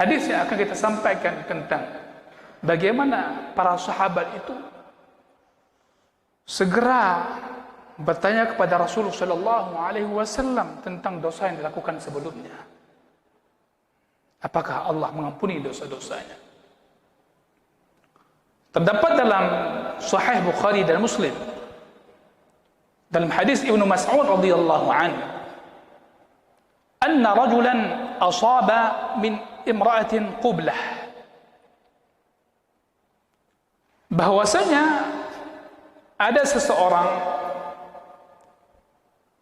hadis yang akan kita sampaikan tentang bagaimana para sahabat itu segera bertanya kepada Rasulullah sallallahu alaihi wasallam tentang dosa yang dilakukan sebelumnya. Apakah Allah mengampuni dosa-dosanya? Terdapat dalam Sahih Bukhari dan Muslim dalam hadis Ibnu Mas'ud radhiyallahu anhu, anna rajulan asaba min imra'atin qublah, bahwasanya ada seseorang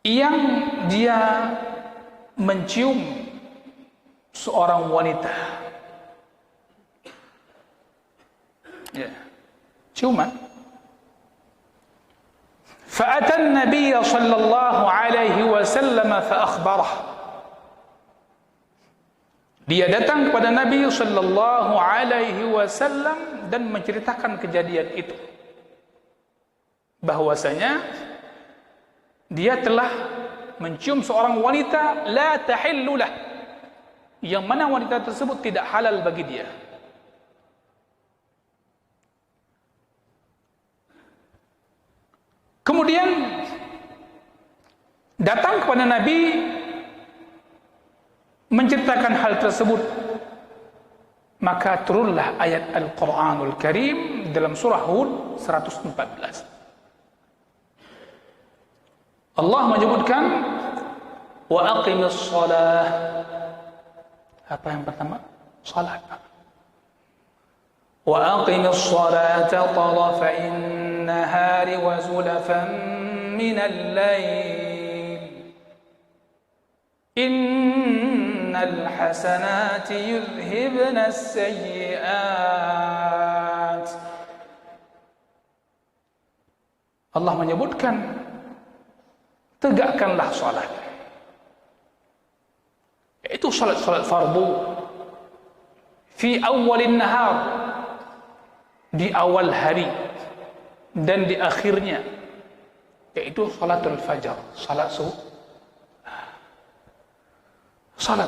yang dia mencium seorang wanita, ya, ciuman. فأتى النبي صلى الله عليه وسلم فأخبره. Dia datang kepada Nabi sallallahu alaihi wasallam dan menceritakan kejadian itu, bahwasanya dia telah mencium seorang wanita la tahillu lah, yang mana wanita tersebut tidak halal bagi dia. Kemudian datang kepada Nabi menceritakan hal tersebut, maka turunlah ayat Al-Quranul Karim dalam surah Hud 114. Allah menyebutkan wa aqimis shalah. Apa yang pertama? Salat. Wa aqimis salata tarafa'in nahari wa zulafan minal layl innal hasanati yudhhibna as-sayyi'at. Allah menyebutkan tegakkanlah salat, yaitu salat fardu fi awalin nahar, di awal hari dan di akhirnya, yaitu salatul fajar, salat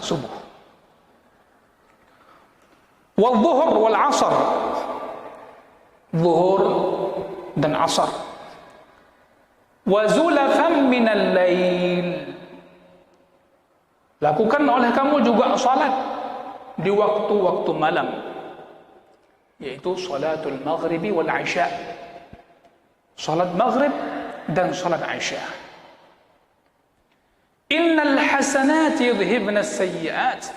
subuh, wal zuhur wal asar, zuhur dan asar, wa zulafan minal lail, lakukan oleh kamu juga salat di waktu-waktu malam, yaitu salatul maghribi wal isya, salat maghrib dan salat isya. Innal hasanati yudhhibna as-sayyi'at,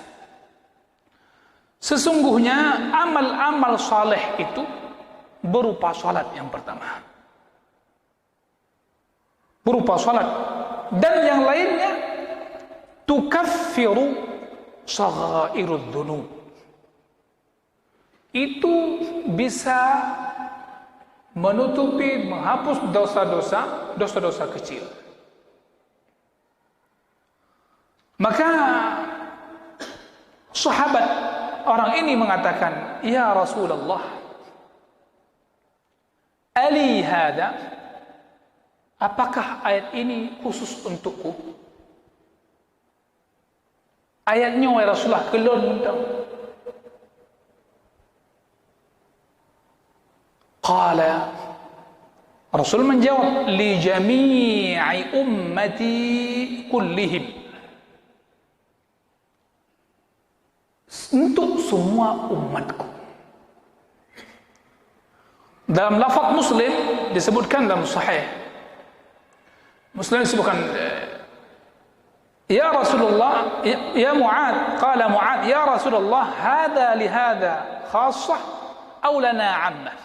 sesungguhnya amal-amal saleh itu berupa salat yang pertama, berupa salat, dan yang lainnya tukaffiru saghairudz dzunub, itu bisa menutupi, menghapus dosa-dosa kecil. Maka sahabat orang ini mengatakan, ya Rasulullah, ali hada, apakah ayat ini khusus untukku? Ayatnya wahai Rasulullah kelon tau. Qala, Rasul menjawab, li jami'i ummati kullihim, untuk semua umatku. Dalam lafaz Muslim disebutkan dalam Sahih Muslim disebutkan, ya Rasulullah, ya Mu'ad, qala Mu'ad, ya Rasulullah, hadha li hadha khassah aw lana 'ammah,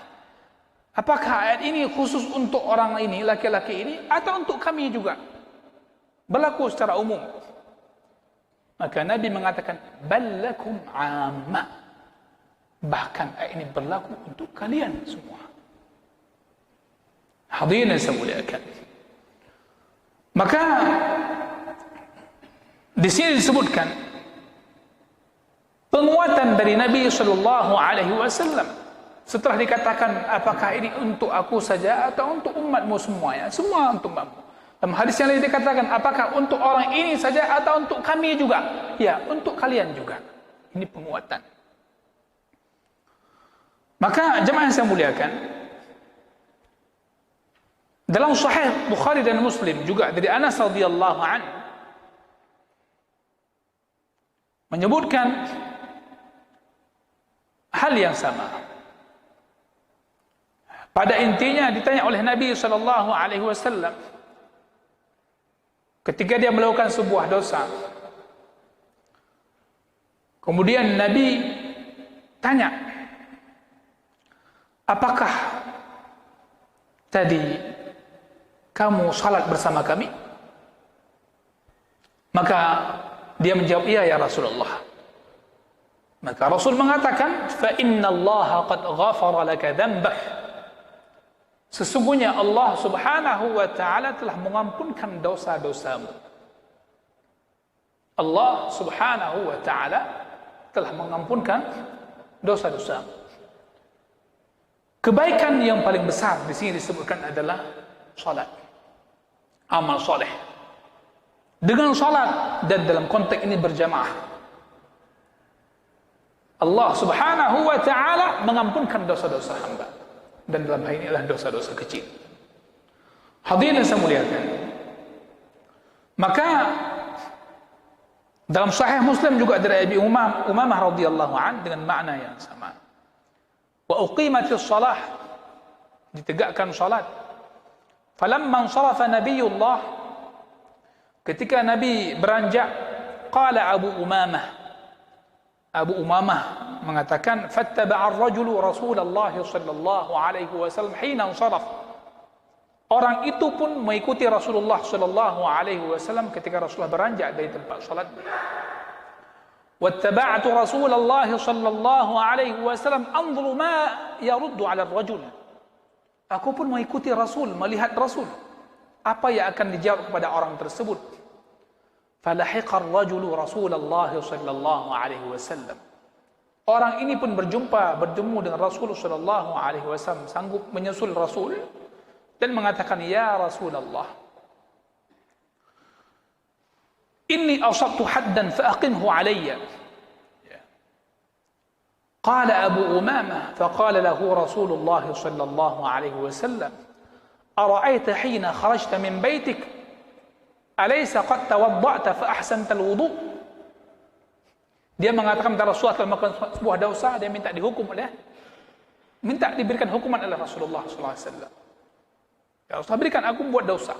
apakah ayat ini khusus untuk orang ini, laki-laki ini, atau untuk kami juga, berlaku secara umum? Maka Nabi mengatakan, ballakum 'ammah, bahkan ayat ini berlaku untuk kalian semua. Hadirin yang saya muliakan, maka di sini disebutkan penguatan dari Nabi sallallahu alaihi wasallam setelah dikatakan, apakah ini untuk aku saja atau untuk umatmu semuanya? Semua untuk umatmu. Dalam hadis yang lain dikatakan, apakah untuk orang ini saja atau untuk kami juga? Ya, untuk kalian juga. Ini penguatan. Maka jemaah yang saya muliakan, dalam Sahih Bukhari dan Muslim juga dari Anas radhiyallahu anhu menyebutkan hal yang sama. Pada intinya ditanya oleh Nabi SAW ketika dia melakukan sebuah dosa. Kemudian Nabi tanya, apakah tadi kamu salat bersama kami? Maka dia menjawab, iya ya Rasulullah. Maka Rasul mengatakan, fa inna Allah qad ghafara laka dhanbak. Sesungguhnya Allah Subhanahu wa taala telah mengampunkan dosa-dosamu. Allah Subhanahu wa taala telah mengampunkan dosa-dosamu. Kebaikan yang paling besar di sini disebutkan adalah salat. Amal soleh. Dengan salat dan dalam konteks ini berjamaah, Allah Subhanahu wa taala mengampunkan dosa-dosa hamba. Dan dalam hal ini adalah dosa-dosa kecil. Hadirin yang saya muliakan. Maka dalam Sahih Muslim juga dari Abi Umamah radhiyallahu an dengan makna yang sama. Wa uqimatis shalah, ditegakkan salat. Falamma ansarafa Nabiullah, ketika Nabi beranjak, qala Abu Umamah mengatakan, fattaba'a ar-rajulu Rasulullah sallallahu alaihi wasallam hina ansaraf. Orang itu pun mengikuti Rasulullah sallallahu alaihi wasallam ketika Rasulullah beranjak dari tempat salat. Wattaba'tu Rasulullah sallallahu alaihi wasallam anzuru ma yaruddu 'ala ar-rajul. Aku pun mengikuti Rasul, melihat Rasul apa yang akan dijawab kepada orang tersebut. Falahiqa ar-rajulu Rasulullah sallallahu alaihi wasallam. Orang ini pun bertemu dengan Rasul sallallahu alaihi wasallam, sanggup menyusul Rasul dan mengatakan, ya Rasulullah, inni asabtu haddan fa aqimhu alayya. Qala Abu Umamah faqala lahu Rasulullah sallallahu alaihi wasallam, ara'aita hina kharajta min baytik alaysa qad tawadda'ta fa ahsanta al-wudu'. Dia mengatakan kepada Rasulullah telah melakukan sebuah dosa, dia minta diberikan hukuman oleh Rasulullah sallallahu alaihi wasallam. Ya Rasulullah, berikan aku buat dosa.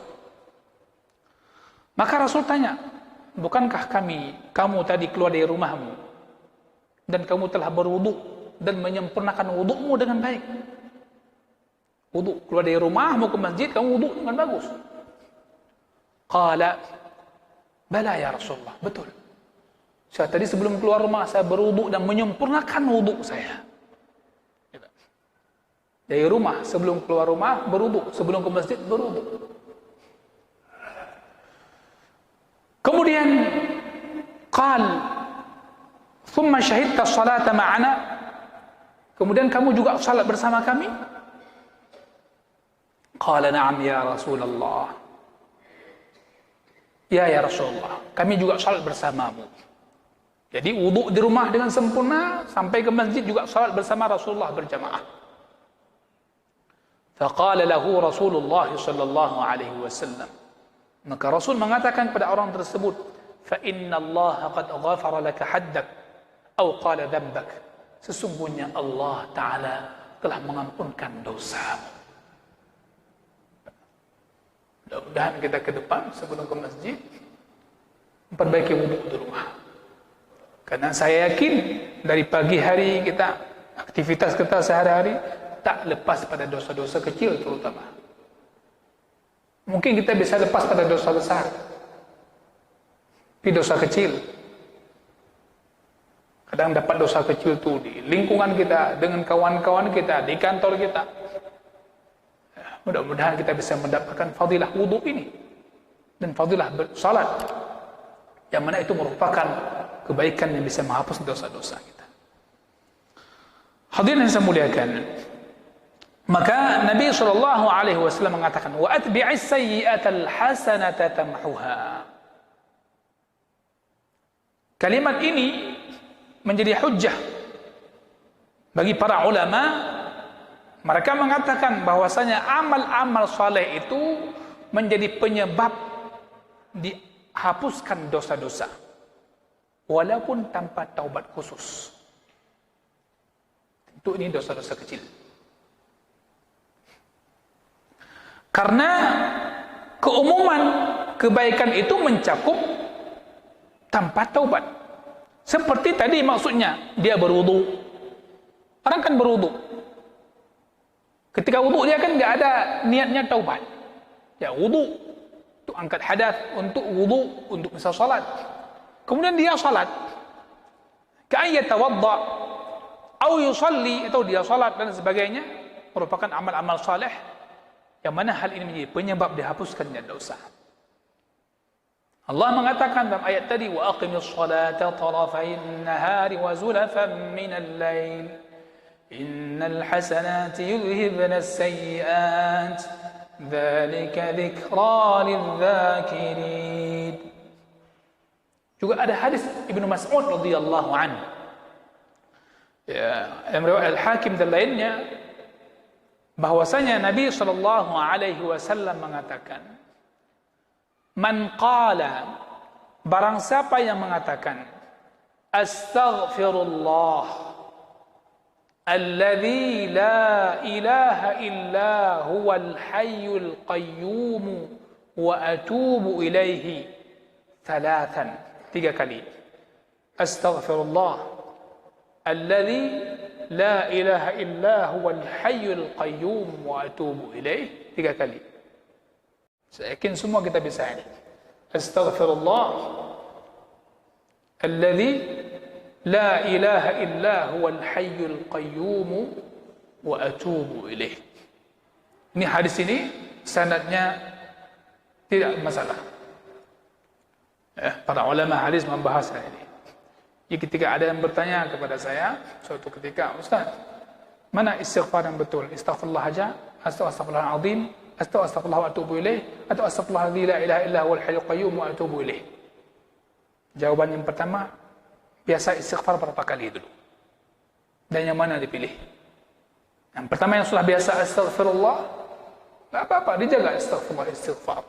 Maka Rasul tanya, bukankah kamu tadi keluar dari rumahmu dan kamu telah berwudu dan menyempurnakan wudumu dengan baik? Wudu, keluar dari rumah mau ke masjid, kamu wudu dengan bagus. Qala bala ya Rasulullah, betul. Saya tadi sebelum keluar rumah saya berwudu dan menyempurnakan wudu saya. Dari rumah, sebelum keluar rumah berwudu, sebelum ke masjid berwudu. Kemudian qal thumma syahidta as-salata ma'ana, kemudian kamu juga salat bersama kami? Qala na'am ya Rasulullah. Ya Rasulullah, kami juga salat bersamamu. Jadi wudu di rumah dengan sempurna, sampai ke masjid juga salat bersama Rasulullah berjamaah. Faqala lahu Rasulullah sallallahu alaihi wasallam, maka Rasul mengatakan kepada orang tersebut, fa inna Allah qad ghafara laka haddak atau qala dhanbak. Sesungguhnya Allah taala telah mengampunkan dosamu. Mudah-mudahan kita ke depan sebelum ke masjid memperbaiki wudu di rumah. Karena saya yakin dari pagi hari kita, aktivitas kita sehari-hari tak lepas pada dosa-dosa kecil terutama. Mungkin kita bisa lepas pada dosa besar, tapi dosa kecil, kadang dapat dosa kecil itu di lingkungan kita, dengan kawan-kawan kita, di kantor kita. Mudah-mudahan kita bisa mendapatkan fadilah wudu ini dan fadilah salat, yang mana itu merupakan kebaikan yang bisa menghapus dosa-dosa kita. Hadirin yang saya muliakan, maka Nabi SAW mengatakan, wa atbi'is sayyi'atal hasanata tamhuha. Kalimat ini menjadi hujjah Bagi para ulama, mereka mengatakan bahwasanya amal-amal saleh itu menjadi penyebab dihapuskan dosa-dosa, walaupun tanpa taubat khusus. Tentu ini dosa-dosa kecil. Karena keumuman kebaikan itu mencakup tanpa taubat. Seperti tadi maksudnya, dia berwudu. Orang kan berwudu. Ketika wudu dia kan nggak ada niatnya taubat. Ya wudu untuk angkat hadas, untuk wudu, untuk misal salat. Kemudian dia salat. Ka'an yatawadda atau yusalli, atau dia salat dan sebagainya, merupakan amal-amal saleh yang mana hal ini menjadi penyebab dihapuskannya dosa. Allah mengatakan dalam ayat tadi, wa aqimis salata tarafayn nahari wa zulafan minal lail innal hasanati yudhhibna as-sayyi'at dzalika dzikra lidz-dzakirin. Juga ada hadis Ibnu Mas'ud radhiyallahu anhu, ya, yang riwayat Al-Hakim dan lainnya, bahwasanya Nabi sallallahu alaihi wasallam mengatakan, man qala, barang siapa yang mengatakan, astaghfirullah alladzi la ilaha illa huwal hayyul qayyum wa atubu ilaihi thalathan, 3 kali. Astaghfirullah alladzi la ilaha illa huwal hayyul qayyum wa atubu ilaihi, 3 kali. Saya yakin semua kita bisa ini. Astaghfirullah alladzi la ilaha illa huwal hayyul qayyum wa atubu ilaih. Ini hadis ini sanadnya tidak masalah. Para ulama hadis membahas ini. Jadi ketika ada yang bertanya kepada saya suatu ketika, Ustaz, mana istighfar yang betul? Astaghfirullah aja, astaghfirullah azim, astaghfirullah wa atubu ilaih, atau astaghfirullah alladzi la ilaha illa huwal hayyul qayyum wa atubu ilaih? Jawaban yang pertama, biasa istighfar berapa kali dulu. Dan yang mana dipilih? Yang pertama yang sudah biasa astaghfirullah, enggak apa-apa, dijaga istighfar.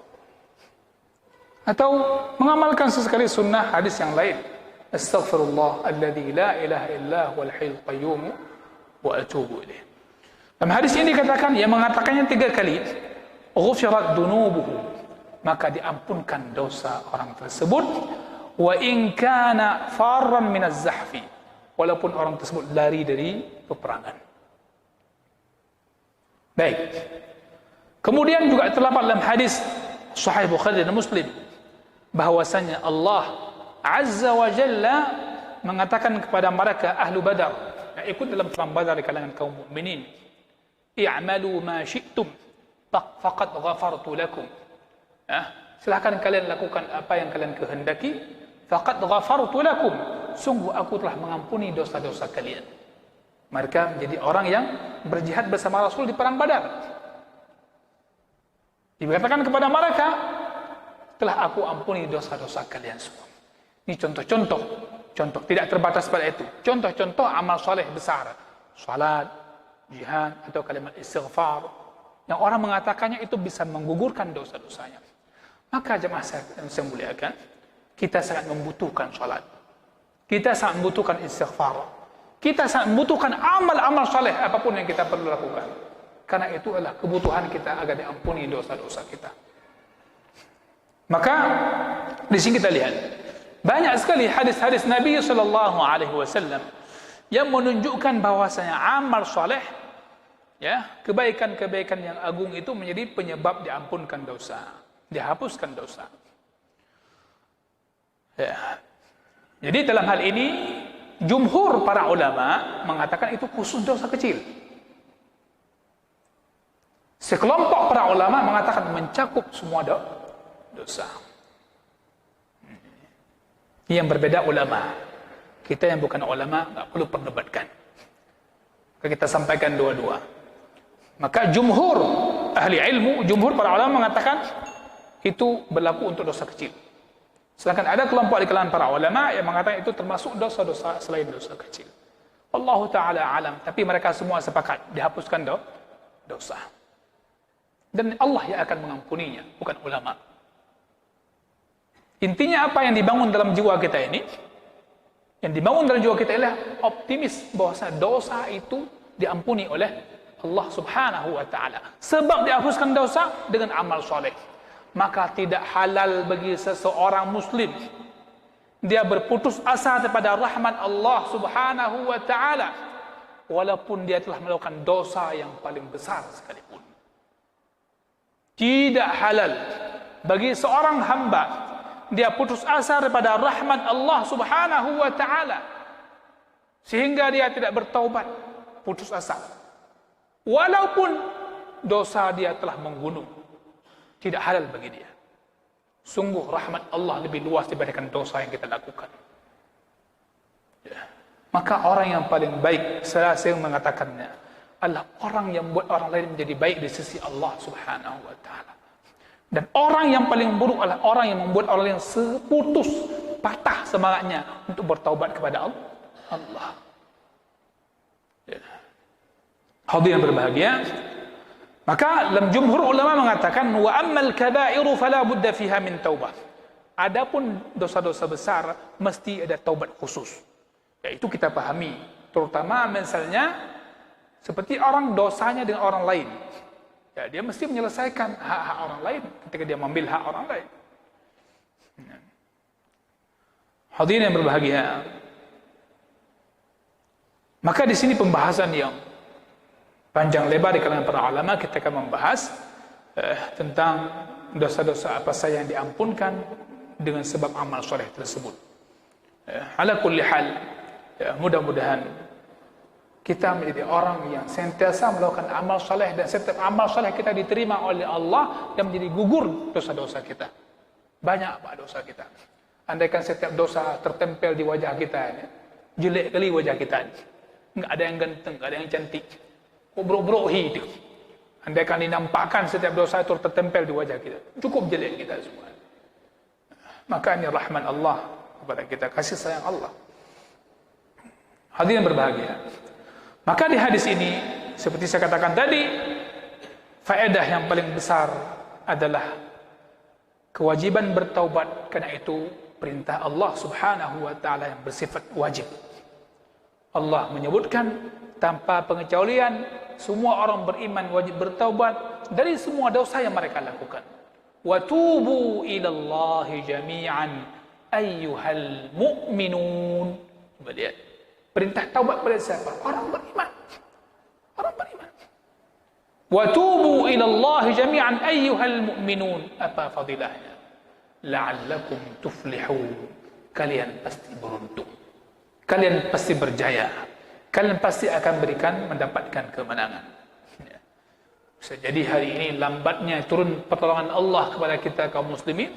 Atau mengamalkan sesekali sunnah hadis yang lain. Astaghfirullah alladzi la ilaha illa huwal hayyul qayyum wa atubu ilaih. Dalam hadis ini dikatakan, yang mengatakannya 3 kali, ghufirat dunubuhu, maka diampunkan dosa orang tersebut, wa in kana farran min az-zahfi, walaupun orang tersebut lari dari peperangan. Baik. Kemudian juga terdapat dalam hadis Sahih Bukhari dan Muslim bahwasanya Allah Azza wa Jalla mengatakan kepada mereka ahlu Badar yang ikut dalam perang Badar di kalangan kaum mukminin, i'malu ma syi'tum faqad ghafartu lakum. Silakan kalian lakukan apa yang kalian kehendaki, faqad ghafartu lakum, sungguh aku telah mengampuni dosa-dosa kalian. Mereka menjadi orang yang berjihad bersama Rasul di perang Badar. Dikatakan kepada mereka, telah aku ampuni dosa-dosa kalian semua. Ini contoh, tidak terbatas pada itu. Contoh-contoh amal soleh besar, salat, jihad, atau kalimat istighfar, yang orang mengatakannya itu bisa menggugurkan dosa-dosanya. Maka jemaah yang saya muliakan, kita sangat membutuhkan salat, kita sangat membutuhkan istighfar, kita sangat membutuhkan amal-amal soleh apapun yang kita perlu lakukan, karena itu adalah kebutuhan kita agar diampuni dosa-dosa kita. Maka di sini kita lihat banyak sekali hadis-hadis Nabi sallallahu alaihi wasallam yang menunjukkan bahwasanya amal soleh, ya, kebaikan-kebaikan yang agung itu menjadi penyebab diampunkan dosa, dihapuskan dosa. Ya. Jadi dalam hal ini jumhur para ulama mengatakan itu khusus dosa kecil. Sekelompok para ulama mengatakan mencakup semua dosa. Yang berbeda ulama. Kita yang bukan ulama nggak perlu perdebatkan. Kita sampaikan dua-dua. Maka jumhur ahli ilmu, jumhur para ulama mengatakan itu berlaku untuk dosa kecil. Sedangkan ada kelompok di kalangan para ulama yang mengatakan itu termasuk dosa-dosa selain dosa kecil. Allah Ta'ala alam. Tapi mereka semua sepakat dihapuskan dosa. Dan Allah yang akan mengampuninya, bukan ulama. Intinya apa yang dibangun dalam jiwa kita ini? Yang dibangun dalam jiwa kita ialah optimis bahawa dosa itu diampuni oleh Allah Subhanahu wa Ta'ala. Sebab dihapuskan dosa dengan amal soleh. Maka tidak halal bagi seseorang Muslim dia berputus asa daripada rahmat Allah Subhanahu wa Ta'ala, walaupun dia telah melakukan dosa yang paling besar sekalipun. Tidak halal bagi seorang hamba dia putus asa daripada rahmat Allah Subhanahu wa Ta'ala sehingga dia tidak bertaubat, putus asa, walaupun dosa dia telah menggunung. Tidak halal bagi dia. Sungguh rahmat Allah lebih luas dibandingkan dosa yang kita lakukan. Ya. Maka orang yang paling baik, saya mengatakannya, adalah orang yang membuat orang lain menjadi baik di sisi Allah Subhanahu wa Ta'ala. Dan orang yang paling buruk adalah orang yang membuat orang lain seputus, patah semangatnya untuk bertaubat kepada Allah. Ya. Hadirin berbahagia, maka dalam jumhur ulama mengatakan wa ammal kabairu fala budda fiha min taubah. Adapun dosa-dosa besar mesti ada taubat khusus. Yaitu kita pahami, terutama misalnya seperti orang dosanya dengan orang lain. Ya, dia mesti menyelesaikan hak-hak orang lain ketika dia mengambil hak orang lain. Hadirin yang berbahagia. Maka di sini pembahasan yang panjang lebar di kalangan para ulama, kita akan membahas tentang dosa-dosa apa saja yang diampunkan dengan sebab amal soleh tersebut. Ala kulli hal, mudah-mudahan kita menjadi orang yang sentiasa melakukan amal soleh, dan setiap amal soleh kita diterima oleh Allah dan menjadi gugur dosa-dosa kita. Banyak pak dosa kita. Andaikan setiap dosa tertempel di wajah kita, jelek kali wajah kita, enggak ada yang ganteng, enggak ada yang cantik. Bro-bro itu. Andaikan dinampakkan setiap dosa itu tertempel di wajah kita, cukup jelek kita semua. Maka ini rahmat Allah kepada kita, kasih sayang Allah. Hadirin berbahagia. Maka di hadis ini, seperti saya katakan tadi, faedah yang paling besar adalah kewajiban bertaubat, karena itu perintah Allah Subhanahu wa Ta'ala yang bersifat wajib. Allah menyebutkan tanpa pengecualian, semua orang beriman wajib bertaubat dari semua dosa yang mereka lakukan. Wa tubu ilallahi jami'an ayyuhal mu'minun. Coba lihat. Perintah taubat pada siapa? Orang beriman. Orang beriman. Wa tubu ilallahi jami'an ayyuhal mu'minun. Apa fadilahnya? La'allakum tuflihun. Kalian pasti beruntung. Kalian pasti berjaya. Kalian pasti akan mendapatkan kemenangan. Ya. Bisa jadi hari ini lambatnya turun pertolongan Allah kepada kita kaum muslimin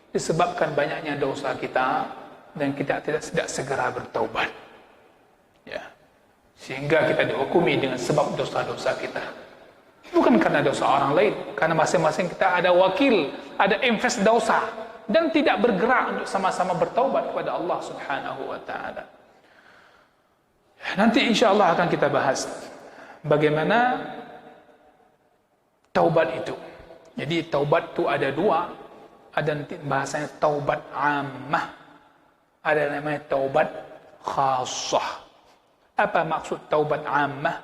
disebabkan banyaknya dosa kita dan kita tidak segera bertaubat. Ya. Sehingga kita dihukumi dengan sebab dosa-dosa kita. Bukan karena dosa orang lain, karena masing-masing kita ada wakil, ada invest dosa dan tidak bergerak untuk sama-sama bertaubat kepada Allah Subhanahu wa Ta'ala. Nanti insya-Allah akan kita bahas bagaimana taubat itu. Jadi taubat itu ada dua, ada bahasanya taubat ammah, ada namanya taubat khassah. Apa maksud taubat ammah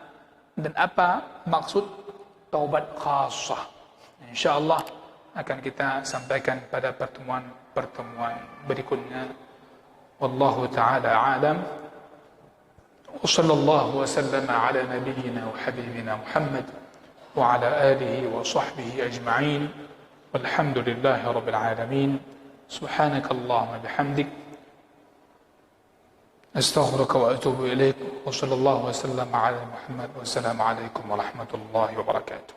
dan apa maksud taubat khassah? Insya-Allah akan kita sampaikan pada pertemuan berikutnya. Wallahu taala alam. وصلى الله وسلم على نبينا وحبيبنا محمد وعلى آله وصحبه أجمعين والحمد لله رب العالمين سبحانك اللهم وبحمدك أستغفرك وأتوب إليك وصلى الله وسلم على محمد والسلام عليكم ورحمة الله وبركاته.